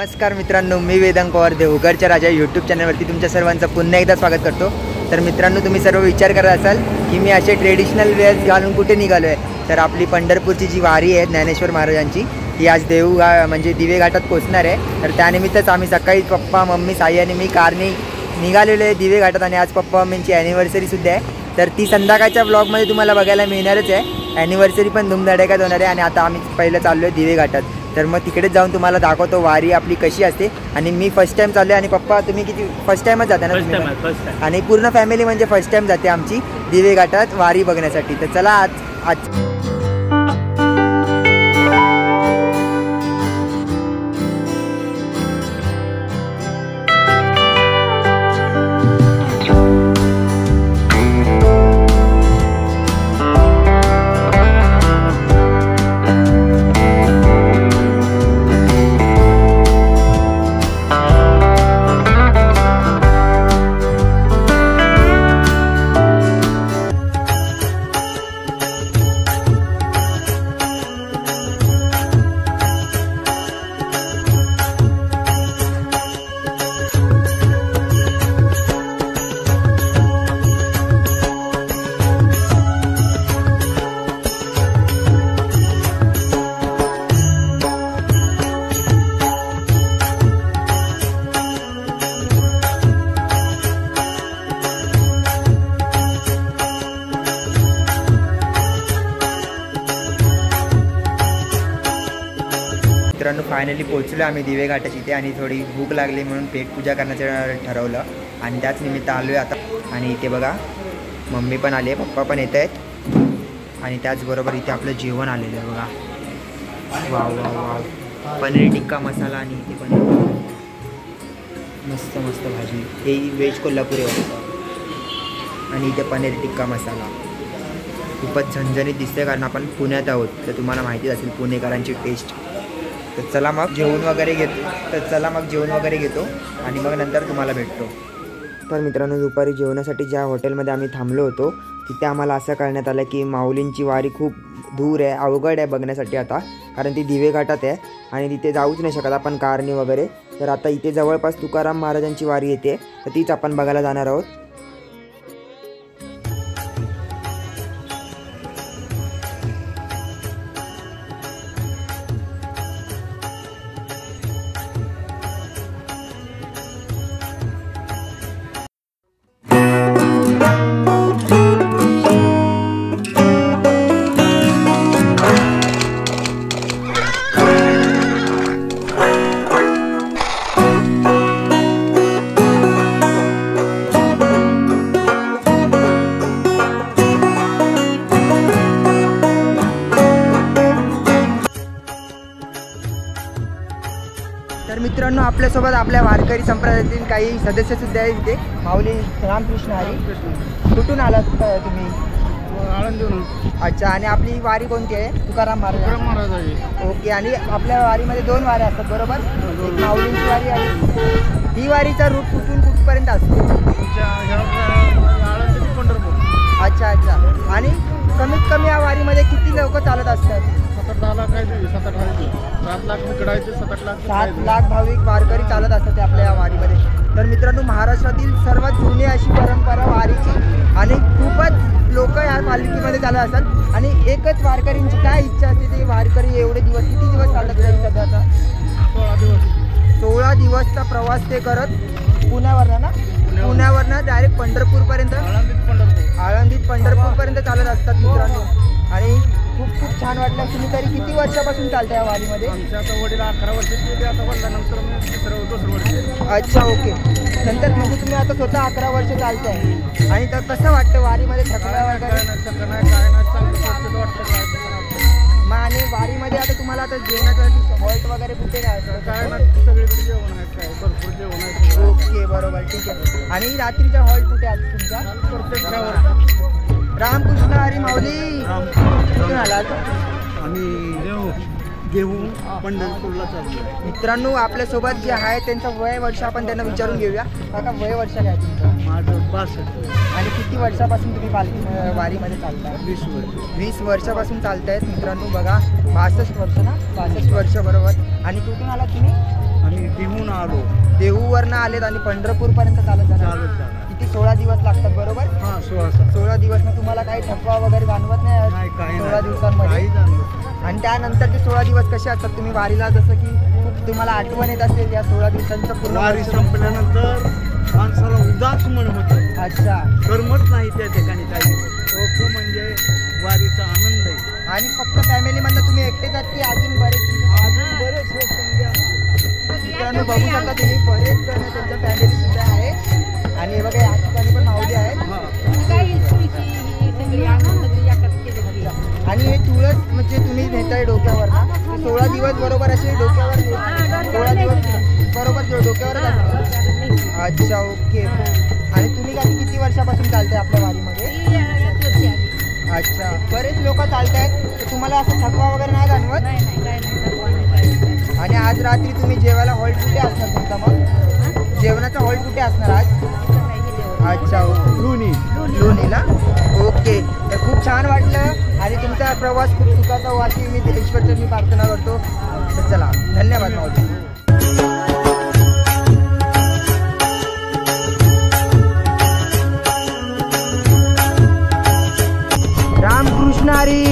नमस्कार मित्रांनो, मी वेदांत पवार देवगडच्या राजा यूट्यूब चॅनलवरती तुमच्या सर्वांचं पुन्हा एकदा स्वागत करतो। तर मित्रांनो, तुम्ही सर्व विचार करत असाल की मी असे ट्रेडिशनल वेअर्स घालून कुठे निघालो आहे। तर आपली पंढरपूरची जी वारी आहे ज्ञानेश्वर महाराजांची, ती आज म्हणजे दिवे घाटात पोहोचणार आहे। तर त्यानिमित्तच आम्ही सकाळी पप्पा, मम्मी, साई आणि मी कारने निघालेलो आहे दिवे घाटात। आणि आज पप्पा मम्मींची ॲनिव्हर्सरीसुद्धा आहे, तर ती संध्याकाळच्या ब्लॉगमध्ये तुम्हाला बघायला मिळणारच आहे। ॲनिव्हर्सरी पण धूमधडाक्यात होणार आहे। आणि आता आम्ही पहिलं चाललो आहे दिवे घाटात, तर मग तिकडेच जाऊन तुम्हाला दाखवतो वारी आपली कशी असते। आणि मी फर्स्ट टाइम चाललो आहे। आणि पप्पा तुम्ही किती फर्स्ट टाइमच जाता ना? First time. आणि पूर्ण फॅमिली म्हणजे फर्स्ट टाइम जाते आमची दिवे घाटात वारी बघण्यासाठी। तर चला आज मित्रांनो फायनली पोहोचलो आम्ही दिवे घाटाची इथे। आणि थोडी भूक लागली म्हणून पेट पूजा करण्याचं ठरवलं आणि त्याच निमित्त आलो आहे आता। आणि इथे बघा मम्मी पण आली आहे, पप्पा पण येत आहेत आणि त्याचबरोबर इथे आपलं जेवण आलेलं आहे बघा। Wow wow wow, paneer tikka masala आणि इथे पण मस्त मस्त भाजी, हे व्हेज कोल्हापुरी होतं। आणि इथे पनीर टिक्का मसाला खूपच झणझणीत दिसते, कारण आपण पुण्यात आहोत तर तुम्हाला माहितीच असेल पुणेकरांची टेस्ट। तर चला मग जेवण वगैरे घेतो आणि मग नंतर तुम्हाला भेटतो। तर मित्रांनो, दुपारी जेवणासाठी ज्या हॉटेलमध्ये आम्ही थांबलो होतो तिथे आम्हाला असं कळण्यात आलं की माऊलींची वारी खूप दूर आहे, अवघड आहे बघण्यासाठी आता, कारण ती दिवे घाटात आहे आणि तिथे जाऊच नाही शकत आपण कारने वगैरे। तर आता इथे जवळपास तुकाराम महाराजांची वारी येते, तर तीच आपण बघायला जाणार आहोत। तर मित्रांनो, आपल्यासोबत आपल्या वारकरी संप्रदायातील काही सदस्यसुद्धा आहेत इथे। माऊली रामकृष्ण हरी, कुठून आलात तुम्ही? आळंदीहून। अच्छा, आणि आपली वारी कोणती आहे? तुकाराम महाराज आहे। ओके, आणि आपल्या वारीमध्ये दोन वाऱ्या असतात बरोबर? एक माऊलींची वारी आणि ही वारीचा रूट कुठून कुठपर्यंत असतो? आळंदी ते पंढरपूर। अच्छा अच्छा, आणि कमीत कमी या वारीमध्ये किती लोक चालत असतात? 7-10 लाख आहे, 7-8 आहे, 7 लाख इकडायचे, 7-8 लाख 7 लाख भाविक वारकरी चालत असतात आपल्या या वारीमध्ये। तर मित्रांनो, महाराष्ट्रातील सर्वात जुनी अशी परंपरा वारीची, आणि खूपच लोक या पालखीमध्ये चालत असतात। आणि एकच वारकरींची काय इच्छा असते, ते वारकरी एवढे दिवस, किती दिवस चालत असतात सध्याचा? 16 दिवस। 16 दिवसचा प्रवास ते करत पुण्यावरनं ना, पुण्यावरनं डायरेक्ट पंढरपूरपर्यंत, आळंदीत पंढरपूरपर्यंत चालत असतात मित्रांनो। आणि खूप खूप छान वाटलं। तुम्ही तरी किती वर्षापासून चालताय या वारीमध्ये? आमच्या आता वडील 11 वर्षाची होते, आता वडिलांनंतर मी दुसरं वर्ष। अच्छा, ओके, नंतर म्हणजे तुम्ही आता स्वतः 11 वर्ष चालताय। आणि तर कसं वाटतं वारीमध्ये? थकवा वगैरे काय नाही, चांगलं स्वच्छता वाटतं मग? आणि वारीमध्ये आता तुम्हाला आता जेवणासाठी हॉल्ट वगैरे कुठे काय सगळीकडे जेवण आहे, काय भरपूर जेवण आहे। ओके, बरोबर, ठीक आहे। आणि रात्रीचा हॉल्ट कुठे आहे तुमचा? रामकृष्ण हरी माऊली, कुठून आलात? आम्ही घेऊन पंढरपूरला चाललो। मित्रांनो, आपल्यासोबत जे आहे त्यांचं वय वर्ष आपण त्यांना विचारून घेऊया। काका, वय वर्ष काय तुमचं? माझं 62। आणि किती वर्षापासून तुम्ही पालखी वारीमध्ये चालता? 20 वर्ष। 20 वर्षापासून चालतायत मित्रांनो। बघा, 62 वर्ष ना? 62 वर्ष, बरोबर। आणि कुठून आलात तुम्ही? आणि देहून आलो. देहूवरनं आलेत आणि पंढरपूरपर्यंत चालत जाणार. चालत जाणार. किती 16 दिवस लागतात बरोबर? हां 16 दिवस. मग तुम्हाला काही थकवा वगैरे जाणवत नाही नाही, काही 16 नाही. दिवसांमध्ये? काही जाणवत. आणि त्यानंतर ते 16 दिवस कसे असतात? तुम्ही वारीला जसं की खूप तुम्हाला आठवण येत असेल या 16 दिवसांचं पूर्ण वारी वर्ष. संपल्यानंतर माणसाला उदास मन होतं. अच्छा. करमत नाही त्या ठिकाणी काही. तो म्हणजे वारीचा आनंद आहे. आणि फक्त फॅमिली मधलं तुम्ही एकटेच आहात की अजून बरेच अजून बरेच हे समजा मित्रांनो बघू शकता तुम्ही बरेच जण त्यांच्या फॅमिली सुद्धा आहे. आणि हे बघा या ठिकाणी पण माऊली आहेत. आणि हे तुळस म्हणजे तुम्ही नेताय डोक्यावर ना 16 दिवस बरोबर असे डोक्यावर 16 दिवस बरोबर डोक्यावर असतात. अच्छा ओके. आणि तुम्ही किती वर्षापासून चालताय आपल्या वारीमध्ये? अच्छा. बरेच लोक चालतायत तर तुम्हाला असं थकवा वगैरे नाही जाणवत? आणि आज रात्री तुम्ही जेवायला हॉल्ट कुठे असणार तुमचा? मग जेवणाचा हॉल्ट कुठे असणार आज? अच्छा लोणीला. ओके. तर खूप छान वाटलं आणि तुमचा प्रवास खूप सुखाचा हो अशी मी ईश्वरचरणी प्रार्थना करतो. तर चला धन्यवाद माऊली. रामकृष्ण हरी.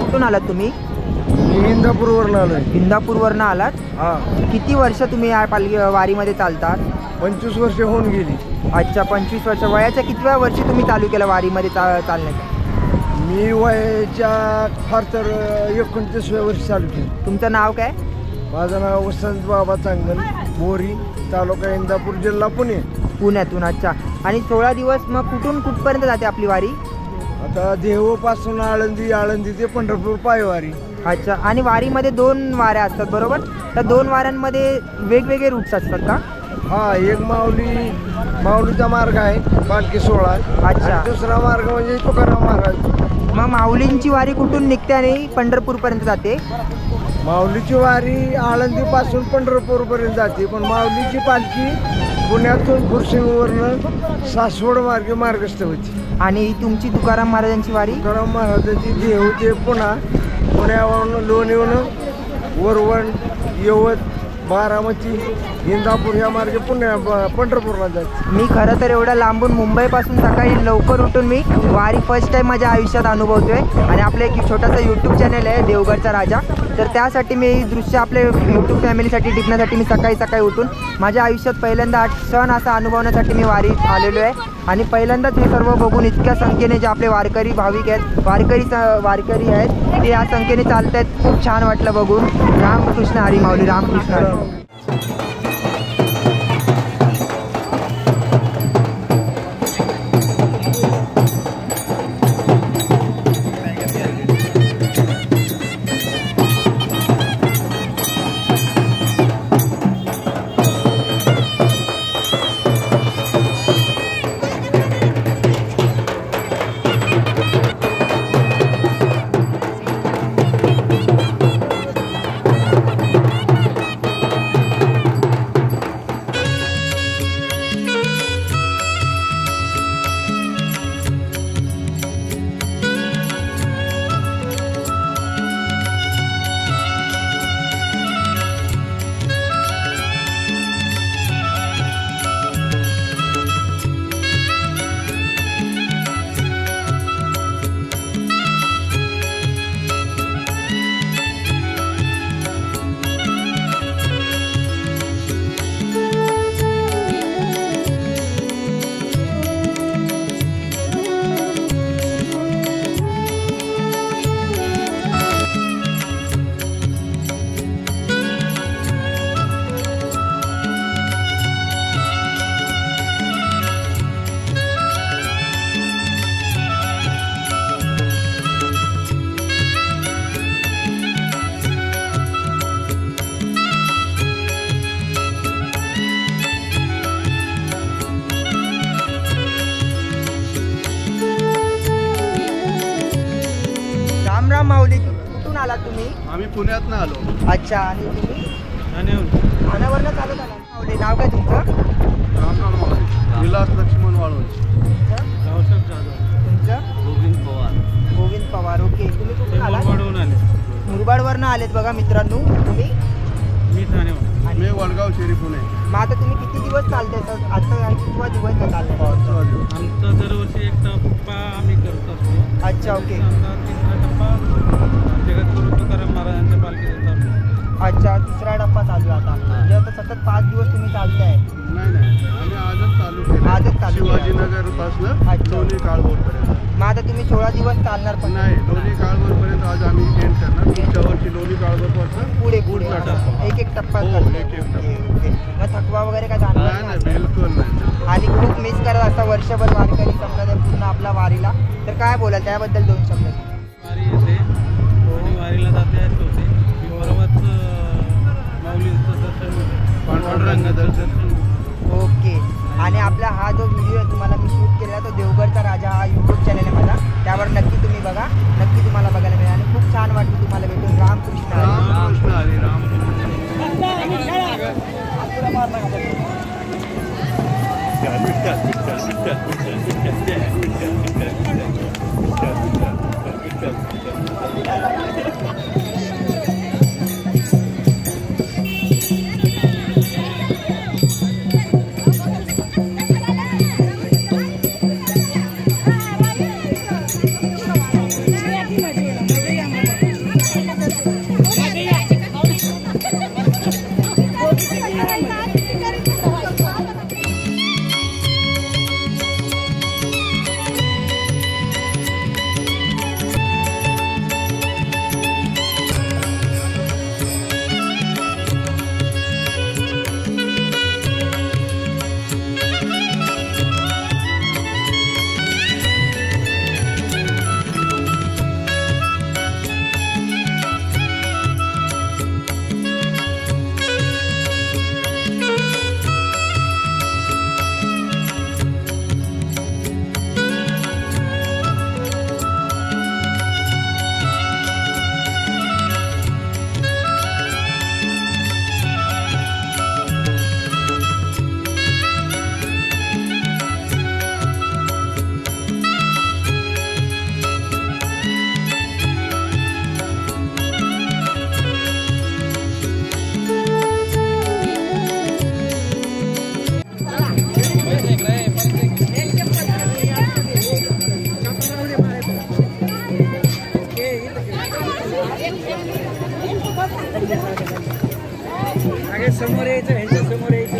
कुठून आलात तुम्ही? इंदापूरवरून आलोय. इंदापूरवरनं आलात? हा. किती वर्ष तुम्ही या वारीमध्ये चालतात? 25 वर्ष होऊन गेली. अच्छा 25 वर्ष. वयाच्या कितव्या वर्षी तुम्ही चालू केलं वारीमध्ये चालण्याचं? मी वयाच्या फार तर 29व्या वर्षी चालू केलं. तुमचं नाव काय? माझं नाव वसंत बाबा चांगल, मोरी, तालुका इंदापूर, जिल्हा पुणे. पुण्यातून. अच्छा. आणि 16 दिवस मग कुठून कुठपर्यंत जाते आपली वारी? आता देहूपासून आळंदी, आळंदी ते पंढरपूर पायवारी. अच्छा. आणि वारीमध्ये 2 वाऱ्या असतात बरोबर? त्या 2 वाऱ्यांमध्ये वेगवेगळे रूट्स असतात का? हा. एक माऊलीचा मार्ग आहे पालखी सोहळा. अच्छा. दुसरा मार्ग म्हणजे तुकाराम महाराज. मग माऊलींची वारी कुठून निघते आणि पंढरपूरपर्यंत जाते? माऊलीची वारी आळंदीपासून पंढरपूरपर्यंत जाते, पण माऊलीची पालखी पुण्यातून खुर्शिंगवरनं सासवड मार्गे मार्गस्थ होती. आणि तुमची तुकाराम महाराजांची वारी? तुकाराम महाराजांची देहू ते पुण्यावरून लोणीवरून वरवण, यवत, बारामती, इंदापूर या मार्गे पंढरपूरला जाते. मी खरं तर एवढ्या लांबून मुंबईपासून सकाळी लवकर उठून मी वारी फर्स्ट टाईम माझ्या आयुष्यात अनुभवतोय. आणि आपलं एक छोटासा यूट्यूब चॅनल आहे देवगडचा राजा, तर त्यासाठी मी ही दृश्य आपल्या यूट्यूब फॅमिलीसाठी टिपण्यासाठी मी सकाळी उठून माझ्या आयुष्यात पहिल्यांदा क्षण असा अनुभवण्यासाठी मी वारीत आलेलो आहे. आणि पहिल्यांदाच हे सर्व बघून इतक्या संख्येने जे आपले वारकरी भाविक आहेत, वारकरी आहेत ते या संख्येने चालत आहेत. खूप छान वाटलं बघून. रामकृष्ण हरी माऊली. रामकृष्ण हरी. माऊली, कुठून आलात तुम्ही? आम्ही पुण्यातनं आलो. अच्छा, आणि तुम्ही ठाण्यावरनं चालत आला? माऊली, नाव काय तुमचं? रामराम माऊली. विलास लक्ष्मण वाळूंज. तुमचं? गोविंद पवार. ओके, तुम्ही कुठून आलात? मुरबाडवरनं आलेत बघा मित्रांनो. तुम्ही? मी वडगाव शेरी पुणे. मग आता तुम्ही किती दिवस चालताय सर? आता कितवा दिवस चाललाय? आमचा दरवर्षी एक टप्पा आम्ही करत असतो. अच्छा, ओके. तिसरा टप्पा जगद्गुरु तुकाराम महाराजांच्या पालखीचा चालू. अच्छा, तिसरा टप्पा चालू आहे आता. म्हणजे आता सतत 5 दिवस तुम्ही चालताय? नाही, आम्ही आजच चालू केलं. आजच चालू केलं. शिवाजीनगर पासून अच्छा. लोणी काळभोरपर्यंत. मग आता तुम्ही 16 दिवस चालणार पण? नाही, लोणी काळभोरपर्यंत आज आम्ही एंड करणार. पुढच्या वर्षी लोणी काळभोरपासून पुढे पुढचा टप्पा. एक टप्पा हो, करताय. एक टप्पा. ओके. मग थकवा वगैरे काय जाणार नाही, बिलकुल नाही. आणि खूप मिस करत असता वर्षभर वारकरी संप्रदाय पूर्ण आपला वारीला, तर काय बोलाल त्याबद्दल 2 शब्द? वारी येते आणि वारीला जाते होते. परवाच माऊलींचं दर्शन होतं. पांडुरंग दर्शन. ओके. आणि आपला हा जो व्हिडिओ आहे तुम्हाला मी शूट केलेला तो देवगडचा राजा हा यूट्यूब चॅनल आहे माझा, त्यावर नक्की तुम्ही बघा, नक्की तुम्हाला बघायला मिळेल. आणि खूप छान वाटलं तुम्हाला भेटून. रामकृष्ण हरी. रामकृष्ण हरी. राम. समोर यायचं, ह्याच्या समोर यायचं.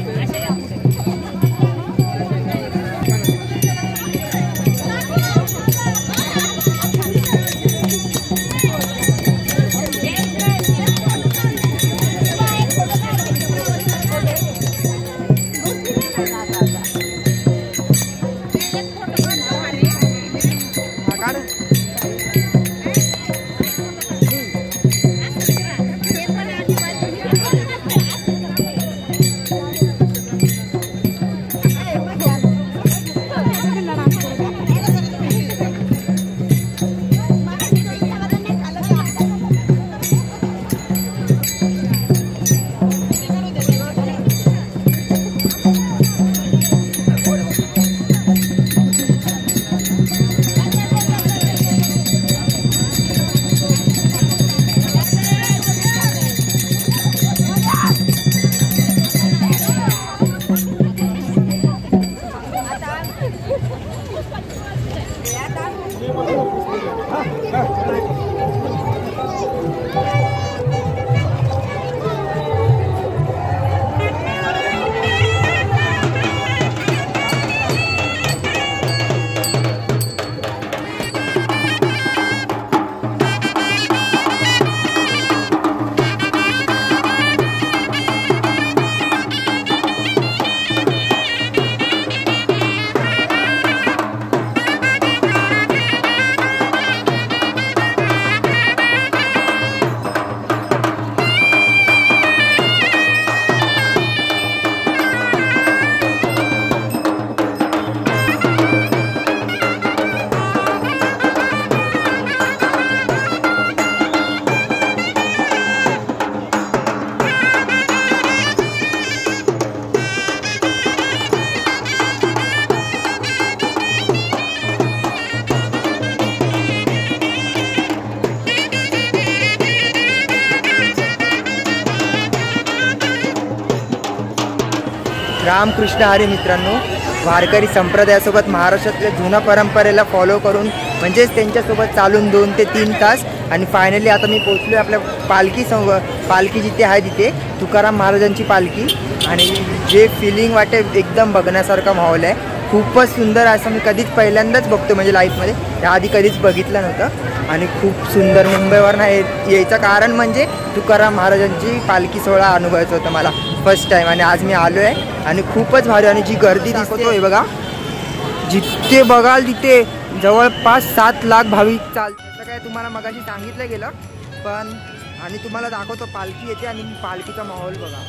रामकृष्ण हरी मित्रांनो. वारकरी संप्रदायासोबत महाराष्ट्रातल्या जुन्या परंपरेला फॉलो करून म्हणजेच त्यांच्यासोबत चालून 2 ते 3 तास आणि फायनली आता मी पोचलो आपल्या पालखी जिथे आहे तिथे तुकाराम महाराजांची पालखी. आणि जे फिलिंग वाटे एकदम बघण्यासारखा माहोल आहे. खूपच सुंदर असं मी कधीच पहिल्यांदाच बघतो म्हणजे लाईफमध्ये, त्याआधी कधीच बघितलं नव्हतं. आणि खूप सुंदर मुंबईवरनं यायचं कारण म्हणजे तुकाराम महाराजांची पालखी सोहळा अनुभवायचं होतं मला फर्स्ट टाईम. आणि आज मी आलो आहे आणि खूपच भारी. आणि जी गर्दी दाखवतोय बघा, जिथे बघाल तिथे जवळपास 7 लाख भाविक असं काय तुम्हाला मगाशी सांगितलं गेलं. पण आणि तुम्हाला दाखवतो पालखी येते आणि पालखीचा माहोल बघा.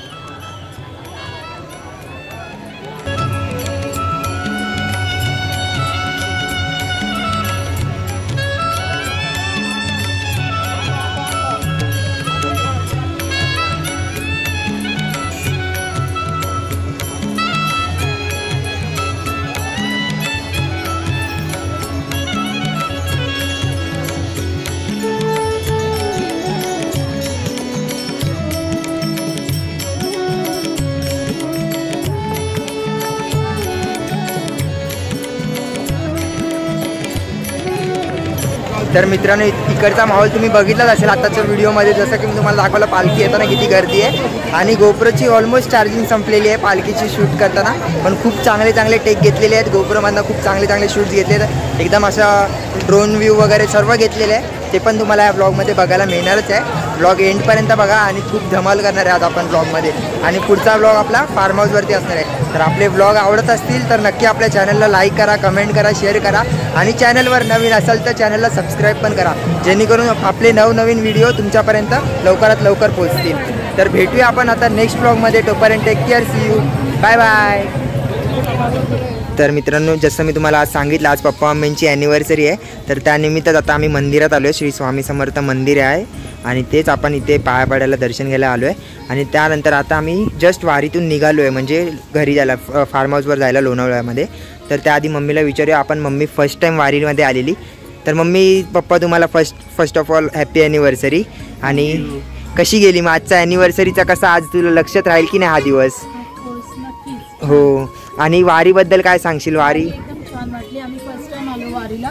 तर मित्रांनो इकडचा माहोल तुम्ही बघितलाच असेल आताच्या व्हिडिओमध्ये, जसं की मी तुम्हाला दाखवलं पालखी येताना किती गर्दी आहे. आणि गोप्रोची ऑलमोस्ट चार्जिंग संपलेली आहे पालखीची शूट करताना. पण खूप चांगले टेक घेतलेले आहेत गोप्रोमधनं, खूप चांगले शूट्स घेतले आहेत. एकदम असा ड्रोन व्ह्यू वगैरे सर्व घेतलेले आहे. ते पण तुम्हाला या ब्लॉगमध्ये बघायला मिळणारच आहे. ब्लॉग एंडपर्यंत बघा आणि खूप धमाल करणार आहे आज आपण ब्लॉगमध्ये. आणि पुढचा ब्लॉग आपला फार्म हाऊसवरती असणार आहे. तर आपले ब्लॉग आवडत असतील तर नक्की आपल्या चॅनलला लाईक करा, कमेंट करा, शेअर करा. आणि चॅनलवर नवीन असाल तर चॅनलला सबस्क्राईब पण करा, जेणेकरून आपले नवनवीन व्हिडिओ तुमच्यापर्यंत लवकरात लवकर पोहोचतील. तर भेटूया आपण आता नेक्स्ट ब्लॉगमध्ये. तोपर्यंत take care, see you, bye bye. तर मित्रांनो जसं मी तुम्हाला आज सांगितलं आज पप्पा मम्मींची ॲनिव्हर्सरी आहे. तर त्यानिमित्त आता आम्ही मंदिरात आलो आहे. श्री स्वामी समर्थ मंदिर आहे आणि तेच आपण इथे पाया पडायला दर्शन घ्यायला आलो आहे. आणि त्यानंतर आता आम्ही जस्ट वारीतून निघालो आहे म्हणजे घरी जायला फार्म हाऊसवर जायला लोणावळ्यामध्ये. तर त्याआधी मम्मीला विचारूया आपण. मम्मी फर्स्ट टाईम वारीमध्ये आलेली. तर मम्मी पप्पा तुम्हाला first of all happy anniversary. आणि कशी गेली मग आजचा ॲनिव्हर्सरीचा कसा आज तुला लक्षात राहील की नाही हा दिवस? हो. आणि वारीबद्दल काय सांगशील? वारी एकदम छान वाटली. आम्ही फर्स्ट टाइम आलो वारीला,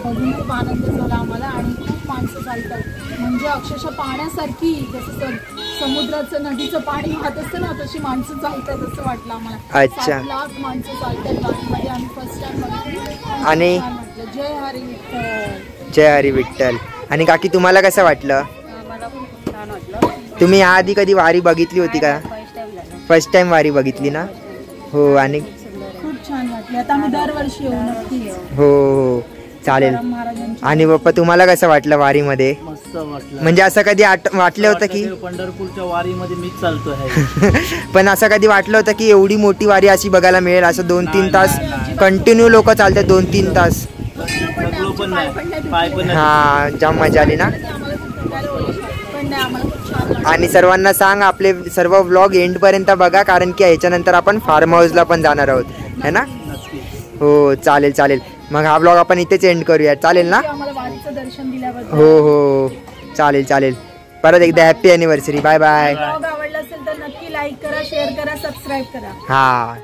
बघून खूप आनंद झाला आम्हाला. आणि खूप माणसं चालतात म्हणजे अक्षरशः पाण्यासारखी, जसं समुद्राचं नदीचं पाणी वाहत असतं ना तशी माणसं चालतात असं वाटलं आम्हाला. अच्छा. 7 लाख माणसं चालतात वारीमध्ये. आम्ही फर्स्ट टाइम बघितली आणि जय हरी विठ्ठल. जय हरी विठ्ठल. आणि काकी तुम्हाला कसं वाटलं? मला पण खूप छान वाटलं. तुम्ही याआधी कधी वारी बघितली होती का? फर्स्ट टाइम वारी बघितली ना? हो. आणि खूप छान वाटली. आता आम्ही दरवर्षी येऊ नक्कीच. हो चालेल. आणि पप्पा तुम्हाला कसं वाटलं वारीमध्ये? मस्त वाटलं. म्हणजे असं कधी वाटलं होतं की पंढरपूरच्या वारीमध्ये मीच चालतो आहे पण असं कधी वाटलं होतं की एवढी मोठी वारी अशी बघायला मिळेल? असं 2-3 तास कंटिन्यू लोक चालतात 2-3 तास. पण नाही, पाय पण नाही. हा जाम मजा आली ना. आणि सर्वांना सांग आपले सर्व व्लॉग एंडपर्यंत बघा, कारण की ह्याच्यानंतर आपण फार्म हाऊसला पण जाणार आहोत है ना? हो चालेल. मग हा ब्लॉग आपण इथेच एंड करूया, चालेल ना? हो हो चालेल. परत एकदा हॅपी ॲनिव्हर्सरी. Bye bye. आवडला असेल तर नक्की लाईक करा, शेअर करा, सबस्क्राईब करा. हा.